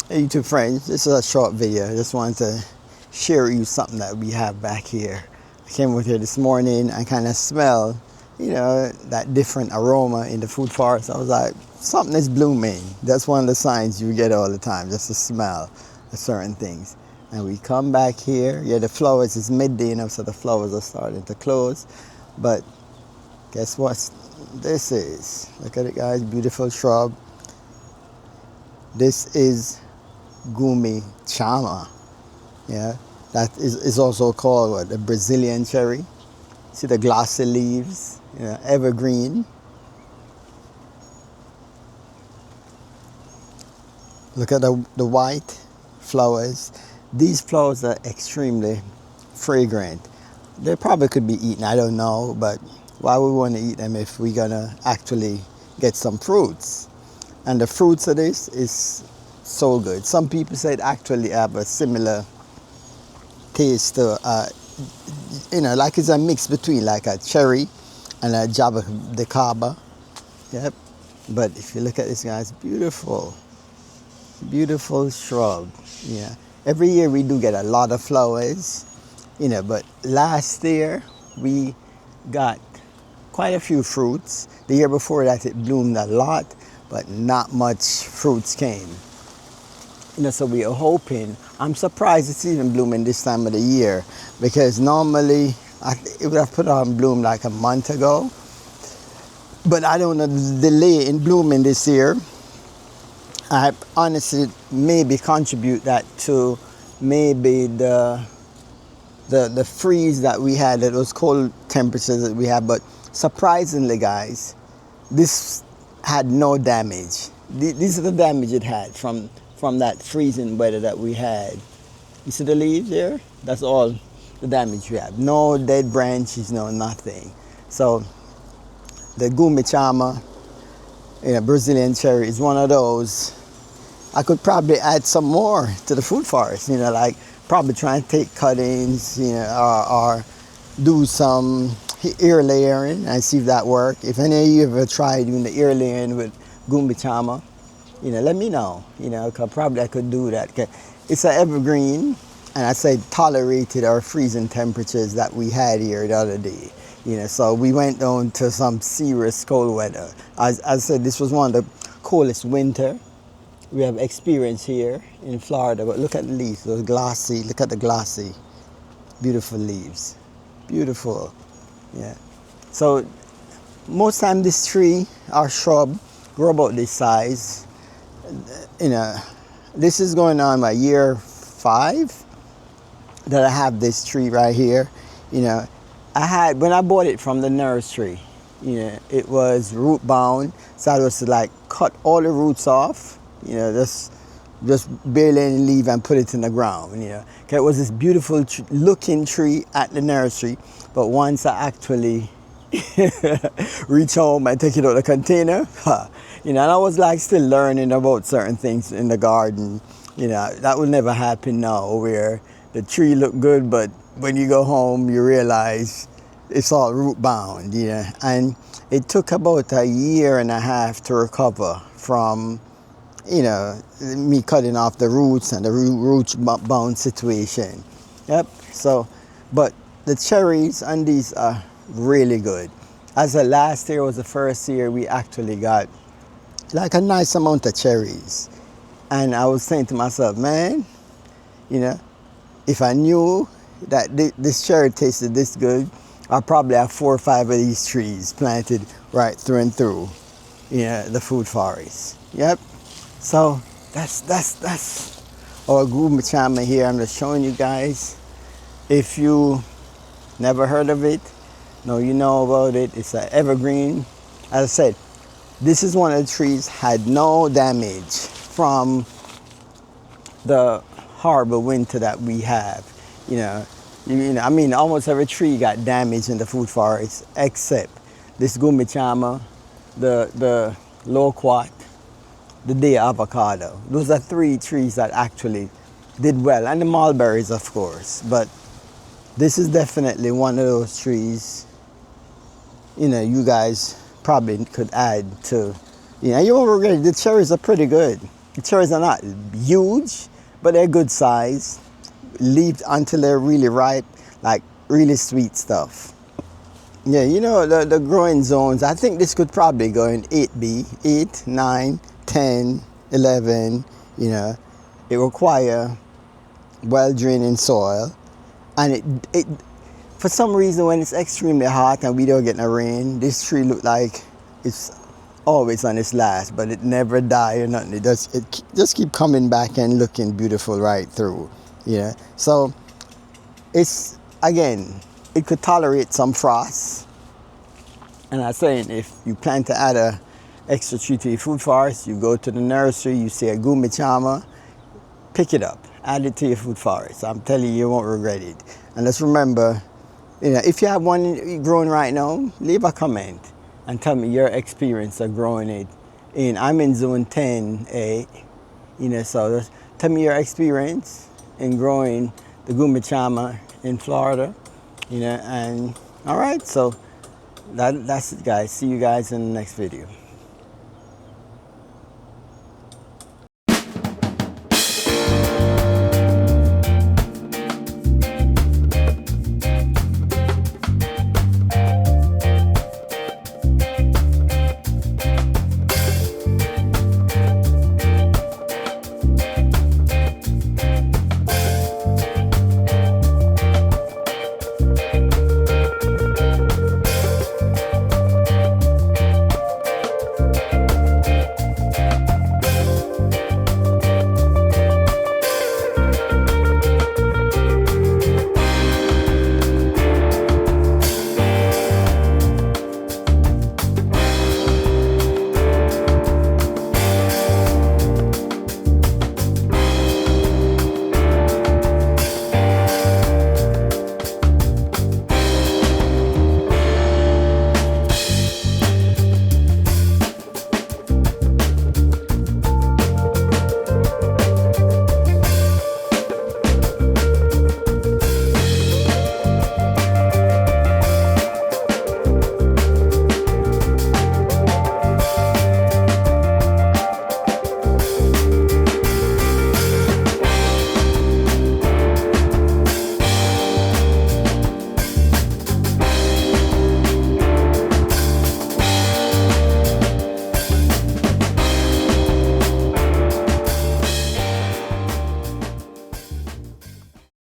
Hey YouTube friends, this is a short video. I just wanted to share with you something that we have back here. I came over here this morning and kind of smell, that different aroma in the food forest. I was like, something is blooming. That's one of the signs you get all the time, just to smell of certain things. And we come back here, the flowers is midday enough, so the flowers are starting to close. But guess what this is? Look at it guys, beautiful shrub. This is Grumichama, that is also called what, the Brazilian cherry. See the glossy leaves, evergreen. Look at the white flowers. These flowers are extremely fragrant. They probably could be eaten, I don't know, but why we want to eat them if we're gonna actually get some fruits? And the fruits of this is so good. Some people say it actually have a similar taste to, like it's a mix between like a cherry and a java de caba. Yep. But if you look at this, guys, beautiful, beautiful shrub. Yeah. Every year we do get a lot of flowers, but last year we got quite a few fruits. The year before that it bloomed a lot, but not much fruits came. So we are hoping. I'm surprised it's even blooming this time of the year, because normally it would have put on bloom like a month ago. But I don't know, the delay in blooming this year, I honestly maybe contribute that to maybe the freeze that we had, those cold temperatures that we had. But surprisingly, guys, this had no damage. These are the damage it had from that freezing weather that we had. You see the leaves there? That's all the damage we have. No dead branches, no nothing. So the Grumichama, Brazilian cherry is one of those. I could probably add some more to the food forest, like probably try and take cuttings, or do some ear layering and see if that works. If any of you ever tried doing the ear layering with Grumichama, let me know, cause probably I could do that. It's an evergreen, and I say tolerated our freezing temperatures that we had here the other day. So we went down to some serious cold weather. As I said, this was one of the coldest winter we have experienced here in Florida. But look at the leaves, those glossy, look at the glossy, beautiful leaves, beautiful, yeah. So most time this tree or shrub grow about this size. This is going on my year 5 that I have this tree right here. I had, when I bought it from the nursery, it was root bound, so I was to like cut all the roots off, just barely any leaf and put it in the ground. It was this beautiful looking tree at the nursery, but once I actually reach home and take it out of the container, and I was like still learning about certain things in the garden. That will never happen now, where the tree look good, but when you go home you realize it's all root bound. And it took about a year and a half to recover from me cutting off the roots and the root bound situation. Yep. So, but the cherries on these are really good. As the last year was the first year we actually got like a nice amount of cherries. And I was saying to myself, man, if I knew that this cherry tasted this good, I'd probably have 4 or 5 of these trees planted right through and through, the food forest. Yep. So that's our Grumichama here. I'm just showing you guys. If you never heard of it, no, you know about it. It's an evergreen. As I said, this is one of the trees had no damage from the horrible winter that we have. I mean, almost every tree got damaged in the food forest except this Grumichama, the loquat, the day avocado. Those are 3 trees that actually did well, and the mulberries, of course. But this is definitely one of those trees, you guys probably could add to, you won't regret it. The cherries are pretty good. The cherries are not huge, but they're good size. Leave until they're really ripe, like really sweet stuff. Yeah, you know, the growing zones, I think this could probably go in 8B, 8, 9, 10, 11, you know. It require well-draining soil. And it for some reason, when it's extremely hot and we don't get no rain, this tree look like it's always on its last, but it never die or nothing. It just keep coming back and looking beautiful right through, you know. So it's, again, it could tolerate some frost. And I'm saying, if you plan to add a extra tree to your food forest, you go to the nursery, you see a Grumichama, pick it up, add it to your food forest. I'm telling you, you won't regret it. And let's remember, you know, if you have one growing right now, leave a comment and tell me your experience of growing it. I'm in zone 10A, you know, so tell me your experience in growing the Grumichama in Florida, you know. And all right, so that's it, guys. See you guys in the next video.